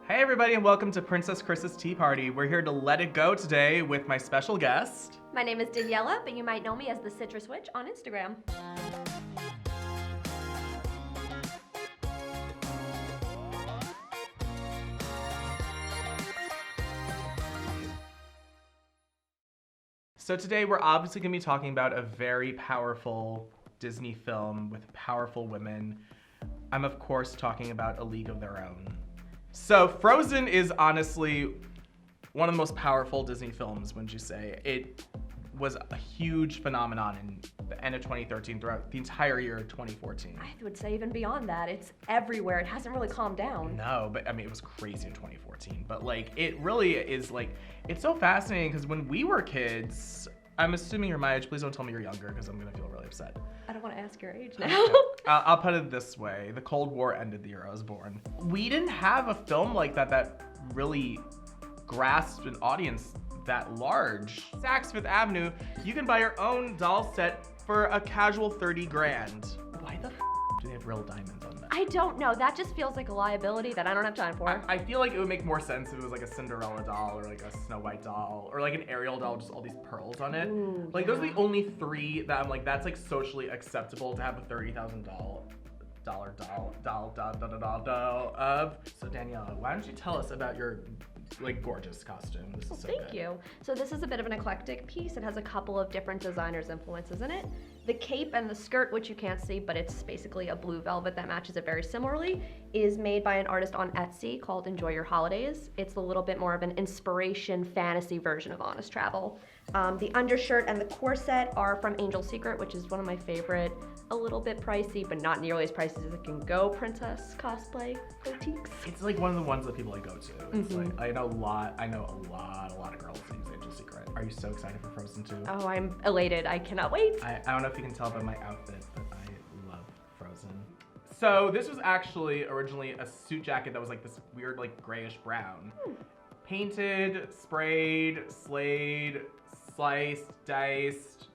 Hey everybody and welcome to Princess Chris's Tea Party. We're here to let it go today with my special guest. My name is Daniela, but you might know me as the Citrus Witch on Instagram. So today we're obviously going to be talking about a very powerful Disney film with powerful women. I'm of course talking about A League of Their Own. So Frozen is honestly one of the most powerful Disney films, wouldn't you say? It was a huge phenomenon in the end of 2013 throughout the entire year of 2014. I would say even beyond that, it's everywhere. It hasn't really calmed down. No, but I mean, it was crazy in 2014. But like, it really is like, it's so fascinating because when we were kids, I'm assuming you're my age, please don't tell me you're younger because I'm gonna feel really upset. I don't want to ask your age now. Okay. I'll put it this way, the Cold War ended the year I was born. We didn't have a film like that that really grasped an audience that large. Saks Fifth Avenue, you can buy your own doll set for a casual 30 grand. Why the do they have real diamonds on them? I don't know. That just feels like a liability that I don't have time for. I feel like it would make more sense if it was like a Cinderella doll or like a Snow White doll or like an Ariel doll with just all these pearls on it. Ooh, like yeah. Those are the only three that I'm like, that's like socially acceptable to have a $30,000 doll of. So Daniela, why don't you tell us about your like gorgeous costume? This is so Thank good. you. So this is a bit of an eclectic piece. It has a couple of different designers' influences in it. The cape and the skirt, which you can't see, but it's basically a blue velvet that matches it very similarly, is made by an artist on Etsy called Enjoy Your Holidays. It's a little bit more of an inspiration fantasy version of Honest Travel. The undershirt and the corset are from Angel Secret, which is one of my favorite, a little bit pricey, but not nearly as pricey as it can go, princess cosplay boutiques. It's like one of the ones that people like go to. It's like, I know a lot of girls that use Angel Secret. Are you so excited for Frozen 2? Oh, I'm elated. I cannot wait. I don't know if you can tell by my outfit, but I love Frozen. So this was actually originally a suit jacket that was like this weird like grayish brown. Painted, sprayed, slayed, sliced, diced,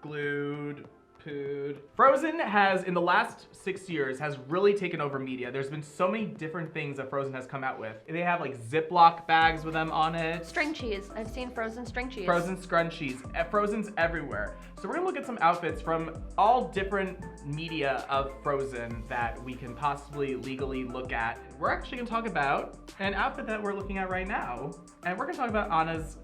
glued, pooed. Frozen has, in the last 6 years, has really taken over media. There's been so many different things that Frozen has come out with. They have like Ziploc bags with them on it. String cheese. I've seen Frozen string cheese. Frozen scrunchies. Frozen's everywhere. So we're gonna look at some outfits from all different media of Frozen that we can possibly legally look at. We're actually gonna talk about an outfit that we're looking at right now. And we're gonna talk about Anna's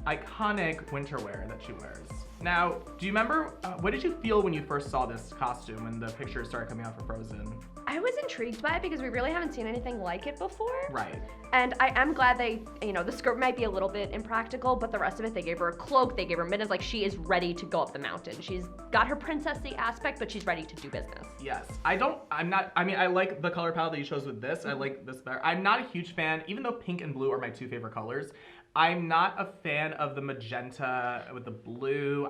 iconic winter wear that she wears. Now, do you remember, what did you feel when you first saw this costume and the pictures started coming out for Frozen? I was intrigued by it because we really haven't seen anything like it before. Right. And I am glad they, the skirt might be a little bit impractical, but the rest of it, they gave her a cloak, they gave her mittens, like she is ready to go up the mountain. She's got her princessy aspect, but she's ready to do business. Yes. I like the color palette that you chose with this. I like this better. I'm not a huge fan, even though pink and blue are my two favorite colors. I'm not a fan of the magenta with the blue.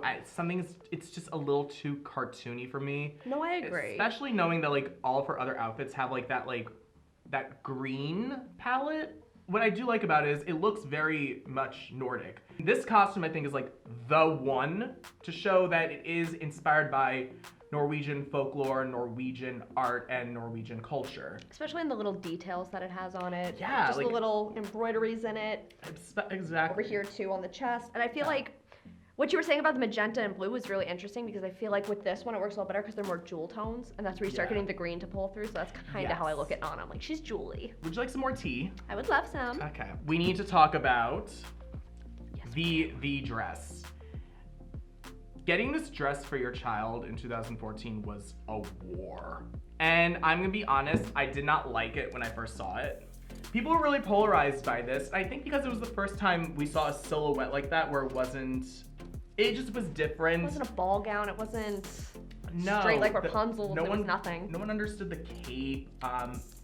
It's just a little too cartoony for me. No, I agree. Especially knowing that like all of her other outfits have like that green palette. What I do like about it is it looks very much Nordic. This costume I think is like the one to show that it is inspired by Norwegian folklore, Norwegian art, and Norwegian culture. Especially in the little details that it has on it. Yeah, just like, the little embroideries in it. Exactly. Over here too on the chest. And I feel like what you were saying about the magenta and blue was really interesting because I feel like with this one it works a little better because they're more jewel tones and that's where you start getting the green to pull through. So that's kind of how I look at Anna. I'm like, she's jewelly. Would you like some more tea? I would love some. Okay. We need to talk about the dress. Getting this dress for your child in 2014 was a war. And I'm gonna be honest, I did not like it when I first saw it. People were really polarized by this. I think because it was the first time we saw a silhouette like that where it just was different. It wasn't a ball gown, it wasn't No, straight like Rapunzel, no it was nothing. No one understood the cape.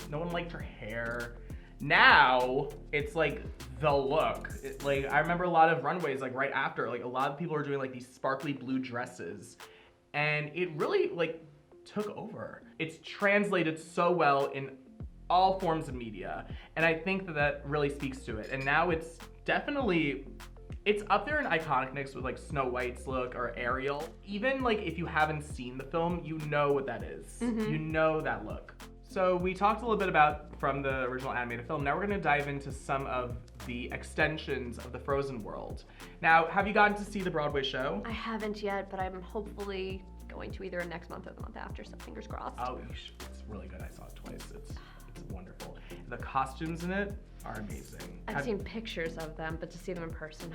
No one liked her hair. Now it's like the look. I remember a lot of runways like right after, like a lot of people were doing like these sparkly blue dresses, and it really like took over. It's translated so well in all forms of media, and I think that really speaks to it. And now it's up there in iconicness with like Snow White's look or Ariel. Even like if you haven't seen the film, you know what that is. You know that look. So we talked a little bit about from the original animated film. Now we're going to dive into some of the extensions of the Frozen world. Now, have you gotten to see the Broadway show? I haven't yet, but I'm hopefully going to either next month or the month after, so fingers crossed. Oh, it's really good. I saw it twice. It's wonderful. The costumes in it are amazing. I've seen pictures of them, but to see them in person,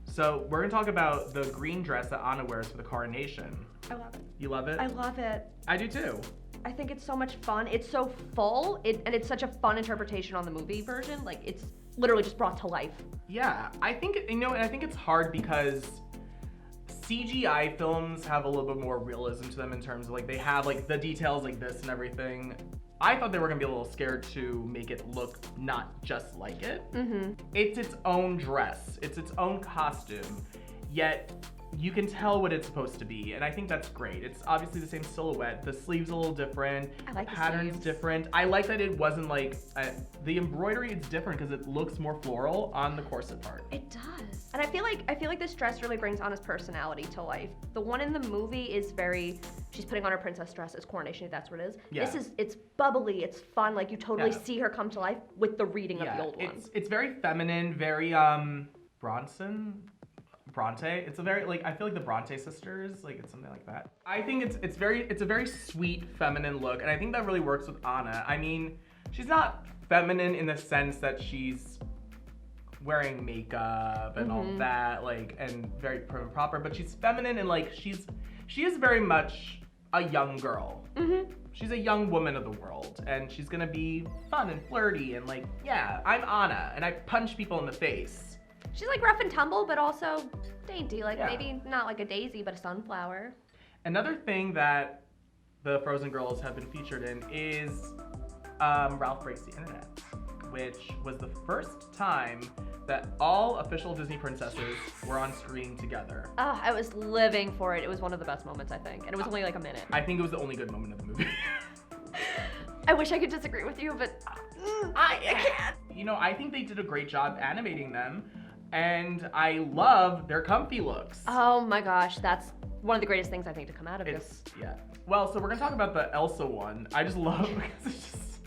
So we're going to talk about the green dress that Anna wears for the coronation. I love it. You love it? I love it. I do too. I think it's so much fun. It's so full, and it's such a fun interpretation on the movie version. Like, it's literally just brought to life. Yeah, I think, and I think it's hard because CGI films have a little bit more realism to them in terms of, like, they have, like, the details like this and everything. I thought they were gonna be a little scared to make it look not just like it. Mm-hmm. It's its own dress. It's its own costume, yet you can tell what it's supposed to be, and I think that's great. It's obviously the same silhouette. The sleeves a little different. I like the pattern's sleeves. different. I like that it wasn't like the embroidery. It's different because it looks more floral on the corset part. It does, and I feel like this dress really brings Anna's personality to life. The one in the movie is very. She's putting on her princess dress as coronation. If that's what it is. Yeah. It's bubbly. It's fun. Like you totally Yeah. see her come to life with the reading of the old one. It's very feminine, very Bronte. It's a very, like, I feel like the Bronte sisters, like, it's something like that. I think it's a very sweet, feminine look, and I think that really works with Anna. I mean, she's not feminine in the sense that she's wearing makeup and all that, like, and very prim and proper, but she's feminine and, like, she is very much a young girl. Mm-hmm. She's a young woman of the world, and she's gonna be fun and flirty and, like, yeah, I'm Anna, and I punch people in the face. She's like rough and tumble, but also dainty. Like Yeah. maybe not like a daisy, but a sunflower. Another thing that the Frozen girls have been featured in is Ralph Breaks the Internet, which was the first time that all official Disney princesses were on screen together. Oh, I was living for it. It was one of the best moments, I think. And it was only like a minute. I think it was the only good moment of the movie. I wish I could disagree with you, but I can't. You know, I think they did a great job animating them, and I love their comfy looks. Oh my gosh, that's one of the greatest things I think to come out of this. Yeah. Well, so we're gonna talk about the Elsa one. I just love because it's just.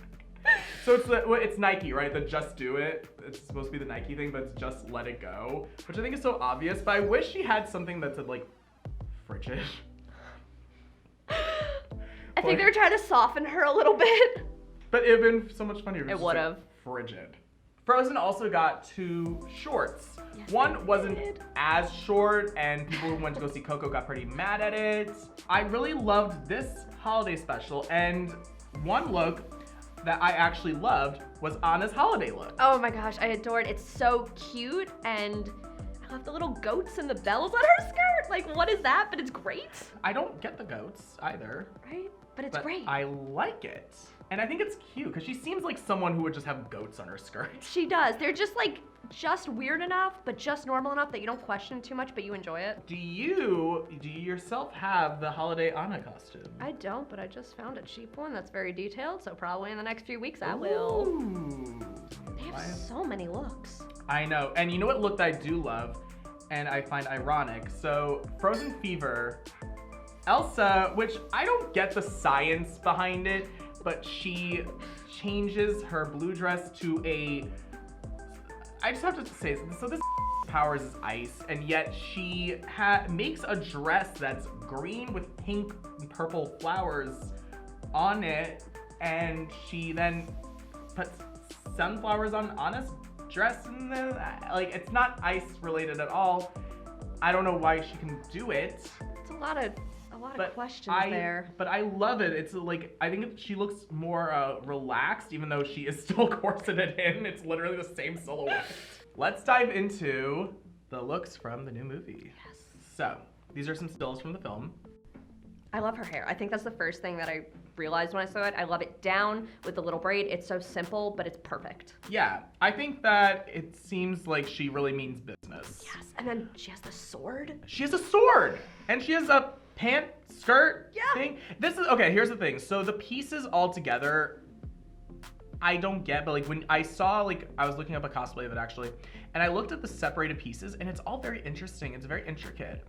So it's Nike, right? The Just Do It. It's supposed to be the Nike thing, but it's Just Let It Go, which I think is so obvious. But I wish she had something that said like frigid. I think they were trying to soften her a little bit. But it'd been so much funnier. It would have. Frigid. Frozen also got 2 shorts. Yes, One they wasn't did. as short, and people who went to go see Coco got pretty mad at it. I really loved this holiday special, and one look that I actually loved was Anna's holiday look. Oh my gosh, I adore it. It's so cute, and I love the little goats and the bells on her skirt. Like, what is that? But it's great. I don't get the goats either. Right? But it's but great. I like it. And I think it's cute because she seems like someone who would just have goats on her skirt. She does. They're just weird enough, but just normal enough that you don't question too much, but you enjoy it. Do you yourself have the holiday Anna costume? I don't, but I just found a cheap one that's very detailed, so probably in the next few weeks I will. Ooh. They have so many looks. I know. And you know what look that I do love and I find ironic? So Frozen Fever, Elsa, which I don't get the science behind it, but she changes her blue dress to I just have to say, so this powers is ice, and yet she makes a dress that's green with pink and purple flowers on it, and she then puts sunflowers on Anna's dress, and then, like, it's not ice related at all. I don't know why she can do it. It's a lot of questions there. But I love it. It's like, I think she looks more relaxed, even though she is still corseted in. It's literally the same silhouette. Let's dive into the looks from the new movie. Yes. So, these are some stills from the film. I love her hair. I think that's the first thing that I realized when I saw it. I love it down with the little braid. It's so simple, but it's perfect. Yeah, I think that it seems like she really means business. Yes, and then she has the sword. She has a sword! And she has a pant skirt thing. Okay, here's the thing. So the pieces all together, I don't get, but like when I saw, like, I was looking up a cosplay of it actually, and I looked at the separated pieces, and it's all very interesting. It's very intricate.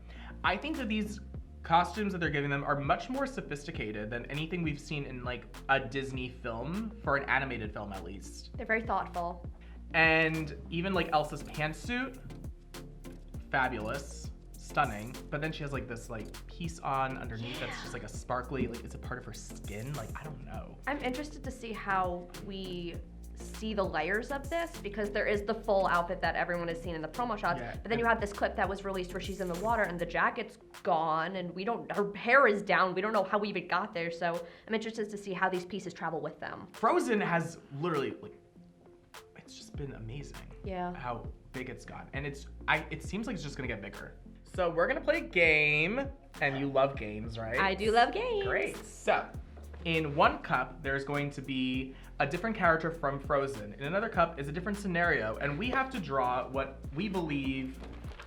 I think that these costumes that they're giving them are much more sophisticated than anything we've seen in like a Disney film, for an animated film at least. They're very thoughtful. And even like Elsa's pantsuit, fabulous, stunning. But then she has like this like piece on underneath that's just like a sparkly, like it's a part of her skin. Like, I don't know. I'm interested to see how we see the layers of this, because there is the full outfit that everyone has seen in the promo shots, Yeah. but then you have this clip that was released where she's in the water and the jacket's gone and her hair is down. We don't know how we even got there, so I'm interested to see how these pieces travel with them. Frozen has literally like, it's just been amazing. Yeah. How big it's gotten. And it seems like it's just gonna get bigger. So we're gonna play a game, and you love games, right? I do love games. Great. So, in one cup, there's going to be a different character from Frozen. In another cup is a different scenario, and we have to draw what we believe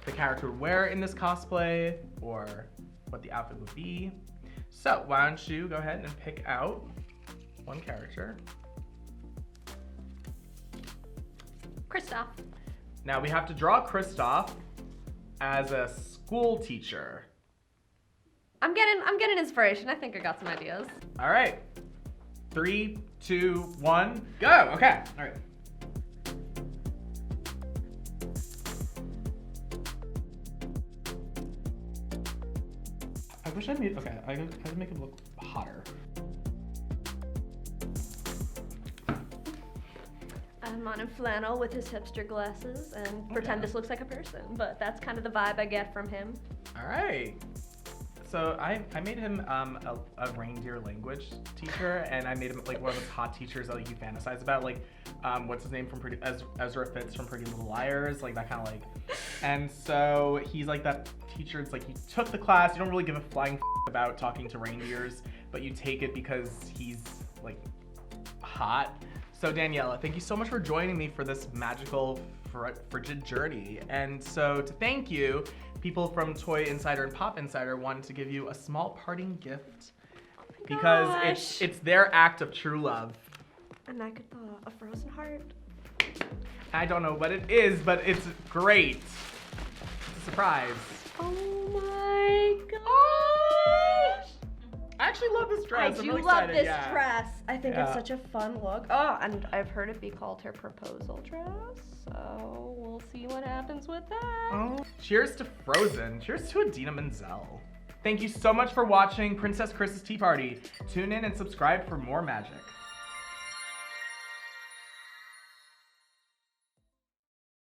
the character would wear in this cosplay, or what the outfit would be. So, why don't you go ahead and pick out one character. Kristoff. Now we have to draw Kristoff as a school teacher. I'm getting inspiration. I think I got some ideas. All right. 3, 2, 1, go. Okay. All right. I wish I made, okay, I had to make him look hotter. I'm on in flannel with his hipster glasses and pretend this looks like a person, but that's kind of the vibe I get from him. All right. So I made him a reindeer language teacher, and I made him like one of those hot teachers that like you fantasize about, like what's his name from Ezra Fitz from Pretty Little Liars, like that kind of like. And so he's like that teacher. It's like you took the class, you don't really give a flying about talking to reindeers, but you take it because he's like hot. So Daniela, thank you so much for joining me for this magical frigid journey. And so to thank you, people from Toy Insider and Pop Insider wanted to give you a small parting gift because it's their act of true love. And I could a frozen heart. I don't know what it is, but it's great. It's a surprise. Oh my gosh! I actually love this dress. I I'm do really love excited. this Yeah. dress. I think Yeah. it's such a fun look. Oh, and I've heard it be called her proposal dress. So we'll see what happens with that. Oh, cheers to Frozen. Cheers to Adina Menzel. Thank you so much for watching Princess Chris's Tea Party. Tune in and subscribe for more magic.